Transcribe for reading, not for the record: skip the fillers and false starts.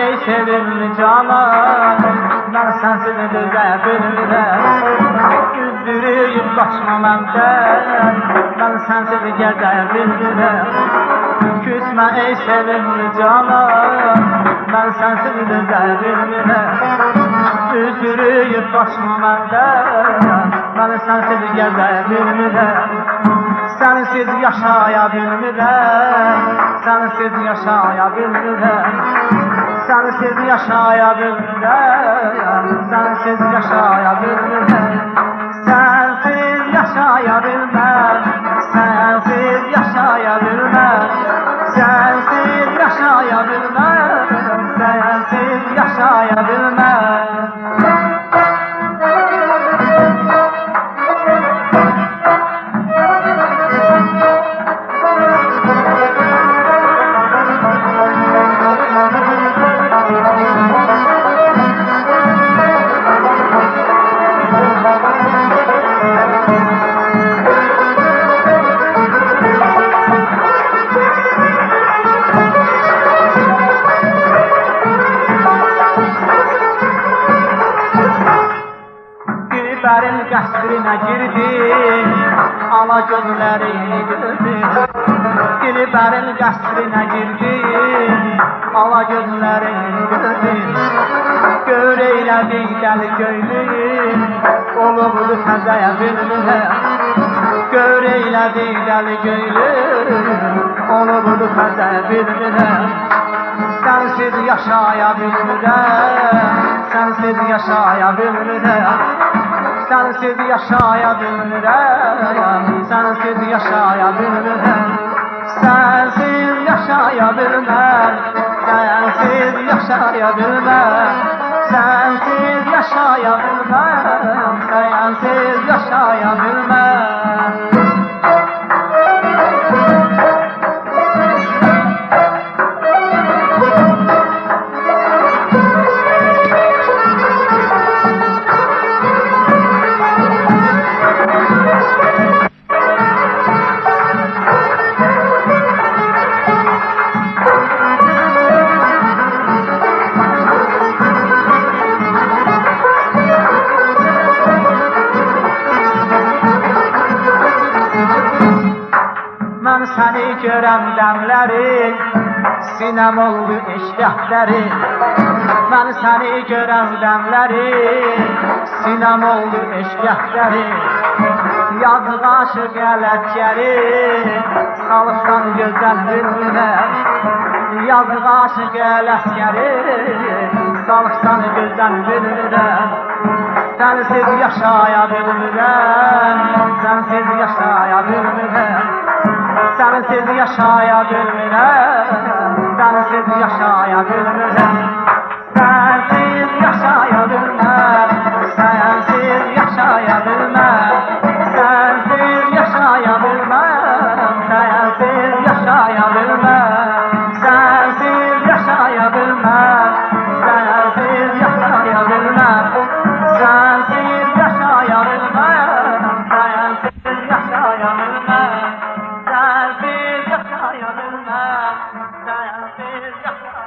ey sevimli canan, mən sənsiz dözə bilmirəm. Üzdürüyüb qaçma məndən, mən sənsiz gəzə bilmirəm. Küsmə ey sevimli canan, mən sənsiz dözə bilmirəm. Üzdürüyüb qaçma məndən, mən sənsiz gəzə bilmirəm. Sensiz yaşaya bilmirəm, sensiz yaşaya bilmirəm. Sensiz yaşaya bilmirəm, sensiz yaşaya bilmirəm. Sensiz yaşaya bilməm, sensiz yaşaya bilməm. Sensiz yaşaya bilməm, sensiz yaşaya bilməm. Dilbərin qəsrinə girdim, ala gözlərini gördüm. Dilbərin qəsrinə girdim, ala gözlərini gördüm. Gör eylədik dəli göylüm, olubdu təzəyə bilmirəm. Gör eylədik dəli göylüm, olubdu təzəyə bilmirəm. Sensiz yaşaya bilmirəm, sensiz yaşaya bilmirəm. Sensiz yaşaya bilmirəm, sensiz yaşaya bilmirəm. Sensiz yaşaya bilməm, sensiz yaşaya bilməm. Sensiz yaşaya bilməm, sensiz yaşaya bilməm. Mən səni görəm dəmləri, sinəm oldu eşkətləri. Mən səni görəm dəmləri, sinəm oldu eşkətləri. Yazıq aşıq ələkləri, salıqsan gözəl bilmirəm. Yazıq aşıq ələkləri, salıqsan gözəl bilmirəm. Sensiz yaşaya bilmirəm, sensiz yaşaya bilmirəm. Sensiz yaşaya bilmirəm, sensiz yaşaya bilmirəm. Sensiz yaşaya bilməm, sensiz yaşaya bilməm. Sensiz yaşaya bilməm, sensiz yaşaya bilməm. Sensiz yaşaya bilməm, sensiz yaşaya bilməm. Sensiz yaşaya bilməm, sensiz yaşaya bilməm. Sensiz yaşaya bilmem, sensiz yaşaya bilmem.